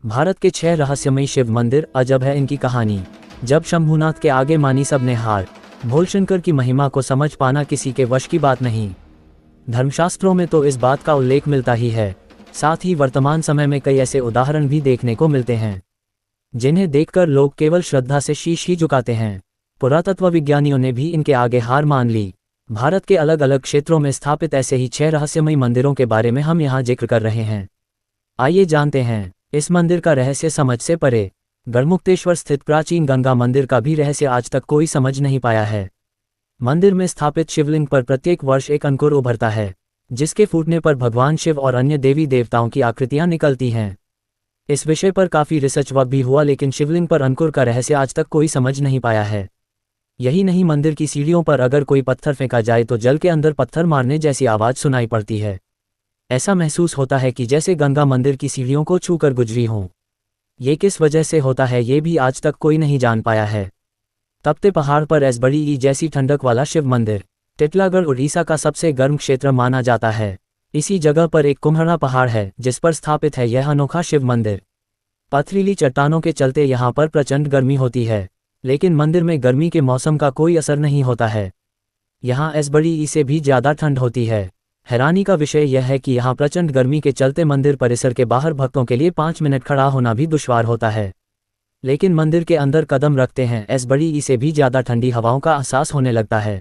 भारत के 6 रहस्यमयी शिव मंदिर, अजब है इनकी कहानी। जब शंभुनाथ के आगे मानी सबने हार। भोलशंकर की महिमा को समझ पाना किसी के वश की बात नहीं। धर्मशास्त्रों में तो इस बात का उल्लेख मिलता ही है। साथ ही वर्तमान समय में कई ऐसे उदाहरण भी देखने को मिलते हैं जिन्हें देखकर लोग केवल श्रद्धा से शीश ही झुकाते हैं। पुरातत्व विज्ञानियों ने भी इनके आगे हार मान ली। भारत के अलग अलग क्षेत्रों में स्थापित ऐसे ही 6 रहस्यमयी मंदिरों के बारे में हम यहाँ जिक्र कर रहे हैं। आइए जानते हैं इस मंदिर का रहस्य समझ से परे। गढ़मुक्तेश्वर स्थित प्राचीन गंगा मंदिर का भी रहस्य आज तक कोई समझ नहीं पाया है। मंदिर में स्थापित शिवलिंग पर प्रत्येक वर्ष एक अंकुर उभरता है, जिसके फूटने पर भगवान शिव और अन्य देवी देवताओं की आकृतियां निकलती हैं। इस विषय पर काफ़ी रिसर्च वर्क भी हुआ, लेकिन शिवलिंग पर अंकुर का रहस्य आज तक कोई समझ नहीं पाया है। यही नहीं, मंदिर की सीढ़ियों पर अगर कोई पत्थर फेंका जाए तो जल के अंदर पत्थर मारने जैसी आवाज़ सुनाई पड़ती है। ऐसा महसूस होता है कि जैसे गंगा मंदिर की सीढ़ियों को छूकर गुजरी हों। ये किस वजह से होता है ये भी आज तक कोई नहीं जान पाया है। तपते पहाड़ पर एसबड़ी जैसी ठंडक वाला शिव मंदिर। टिटलागढ़ उड़ीसा का सबसे गर्म क्षेत्र माना जाता है। इसी जगह पर एक कुम्हरा पहाड़ है जिस पर स्थापित है यह अनोखा शिव मंदिर। पथरीली चट्टानों के चलते यहाँ पर प्रचंड गर्मी होती है, लेकिन मंदिर में गर्मी के मौसम का कोई असर नहीं होता है। यहाँ एसबड़ी से भी ज़्यादा ठंड होती है। हैरानी का विषय यह है कि यहाँ प्रचंड गर्मी के चलते मंदिर परिसर के बाहर भक्तों के लिए 5 मिनट खड़ा होना भी दुश्वार होता है। लेकिन मंदिर के अंदर कदम रखते हैं एसबड़ी से भी ज़्यादा ठंडी हवाओं का एहसास होने लगता है।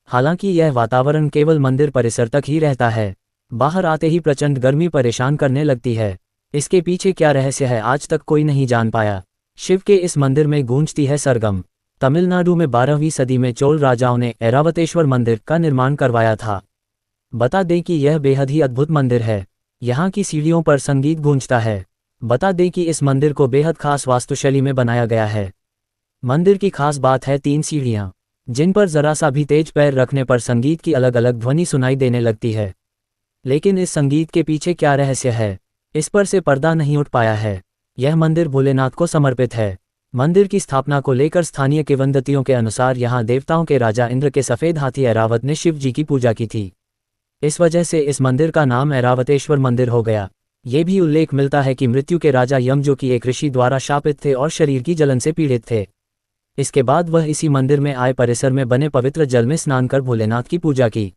हालांकि यह वातावरण केवल मंदिर परिसर तक ही रहता है। बाहर आते ही प्रचंड गर्मी परेशान करने लगती है। इसके पीछे क्या रहस्य है आज तक कोई नहीं जान पाया। शिव के इस मंदिर में गूंजती है सरगम। तमिलनाडु में 12वीं सदी में चोल राजाओं ने ऐरावतेश्वर मंदिर का निर्माण करवाया था। बता दें कि यह बेहद ही अद्भुत मंदिर है। यहाँ की सीढ़ियों पर संगीत गूंजता है। बता दें कि इस मंदिर को बेहद खास वास्तुशैली में बनाया गया है। मंदिर की खास बात है 3 सीढ़ियाँ, जिन पर जरा सा भी तेज पैर रखने पर संगीत की अलग अलग ध्वनि सुनाई देने लगती है। लेकिन इस संगीत के पीछे क्या रहस्य है, इस पर से पर्दा नहीं उठ पाया है। यह मंदिर भोलेनाथ को समर्पित है। मंदिर की स्थापना को लेकर स्थानीय किंवदंतियों के अनुसार यहाँ देवताओं के राजा इंद्र के सफ़ेद हाथी ऐरावत ने शिव जी की पूजा की थी। इस वजह से इस मंदिर का नाम ऐरावतेश्वर मंदिर हो गया। ये भी उल्लेख मिलता है कि मृत्यु के राजा यम, जो कि एक ऋषि द्वारा शापित थे और शरीर की जलन से पीड़ित थे, इसके बाद वह इसी मंदिर में आए परिसर में बने पवित्र जल में स्नान कर भोलेनाथ की पूजा की।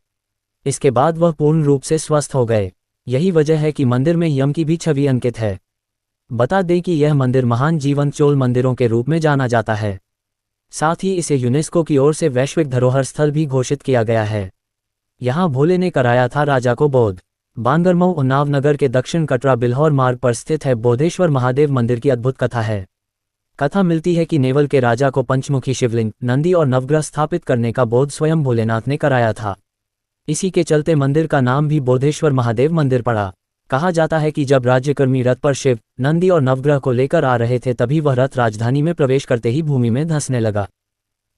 इसके बाद वह पूर्ण रूप से स्वस्थ हो गए। यही वजह है कि मंदिर में यम की भी छवि अंकित है। बता दें कि यह मंदिर महान जीवंत चोल मंदिरों के रूप में जाना जाता है। साथ ही इसे यूनेस्को की ओर से वैश्विक धरोहर स्थल भी घोषित किया गया है। यहाँ भोले ने कराया था राजा को बोध। बांगरमऊ उन्नाव नगर के दक्षिण कटरा बिल्हौर मार्ग पर स्थित है बोधेश्वर महादेव मंदिर की अद्भुत कथा है। कथा मिलती है कि नेवल के राजा को पंचमुखी शिवलिंग, नंदी और नवग्रह स्थापित करने का बोध स्वयं भोलेनाथ ने कराया था। इसी के चलते मंदिर का नाम भी बोधेश्वर महादेव मंदिर पड़ा। कहा जाता है कि जब राज्यकर्मी रथ पर शिव, नंदी और नवग्रह को लेकर आ रहे थे, तभी वह रथ राजधानी में प्रवेश करते ही भूमि में धंसने लगा।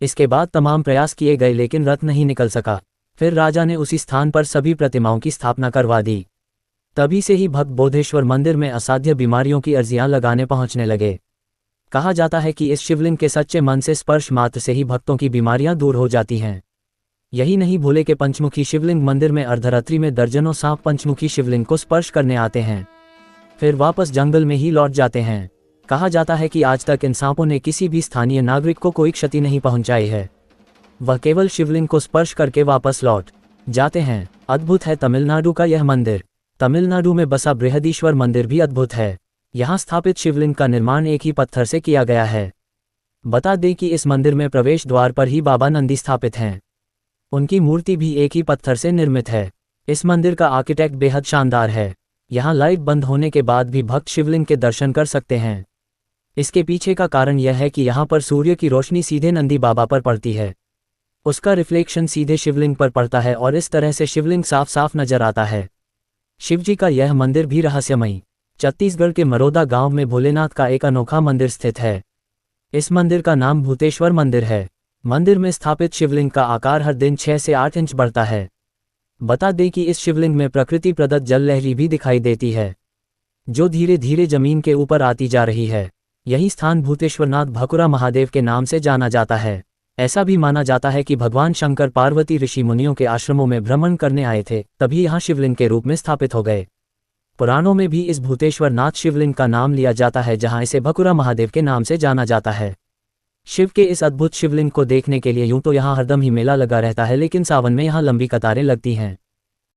इसके बाद तमाम प्रयास किए गए, लेकिन रथ नहीं निकल सका। फिर राजा ने उसी स्थान पर सभी प्रतिमाओं की स्थापना करवा दी। तभी से ही भक्त बोधेश्वर मंदिर में असाध्य बीमारियों की अर्जियां लगाने पहुंचने लगे। कहा जाता है कि इस शिवलिंग के सच्चे मन से स्पर्श मात्र से ही भक्तों की बीमारियां दूर हो जाती हैं। यही नहीं, भोले के पंचमुखी शिवलिंग मंदिर में अर्धरात्रि में दर्जनों सांप पंचमुखी शिवलिंग को स्पर्श करने आते हैं, फिर वापस जंगल में ही लौट जाते हैं। कहा जाता है कि आज तक इन सांपों ने किसी भी स्थानीय नागरिक को कोई क्षति नहीं पहुंचाई है। वह केवल शिवलिंग को स्पर्श करके वापस लौट जाते हैं। अद्भुत है तमिलनाडु का यह मंदिर। तमिलनाडु में बसा बृहदीश्वर मंदिर भी अद्भुत है। यहाँ स्थापित शिवलिंग का निर्माण एक ही पत्थर से किया गया है। बता दें कि इस मंदिर में प्रवेश द्वार पर ही बाबा नंदी स्थापित हैं। उनकी मूर्ति भी एक ही पत्थर से निर्मित है। इस मंदिर का आर्किटेक्ट बेहद शानदार है। यहाँ लाइट बंद होने के बाद भी भक्त शिवलिंग के दर्शन कर सकते हैं। इसके पीछे का कारण यह है कि यहाँ पर सूर्य की रोशनी सीधे नंदी बाबा पर पड़ती है। उसका रिफ्लेक्शन सीधे शिवलिंग पर पड़ता है और इस तरह से शिवलिंग साफ साफ नजर आता है। शिवजी का यह मंदिर भी रहस्यमयी। छत्तीसगढ़ के मरोदा गांव में भोलेनाथ का एक अनोखा मंदिर स्थित है। इस मंदिर का नाम भूतेश्वर मंदिर है। मंदिर में स्थापित शिवलिंग का आकार हर दिन 6 से 8 इंच बढ़ता है। बता दें कि इस शिवलिंग में प्रकृति प्रदत्त जल लहरी भी दिखाई देती है, जो धीरे धीरे जमीन के ऊपर आती जा रही है। यही स्थान भूतेश्वरनाथ भकुरा महादेव के नाम से जाना जाता है। ऐसा भी माना जाता है कि भगवान शंकर पार्वती ऋषि मुनियों के आश्रमों में भ्रमण करने आए थे, तभी यहाँ शिवलिंग के रूप में स्थापित हो गए। पुराणों में भी इस भूतेश्वर नाथ शिवलिंग का नाम लिया जाता है, जहां इसे भकुरा महादेव के नाम से जाना जाता है। शिव के इस अद्भुत शिवलिंग को देखने के लिए यूं तो यहाँ हरदम ही मेला लगा रहता है, लेकिन सावन में यहाँ लंबी कतारें लगती हैं।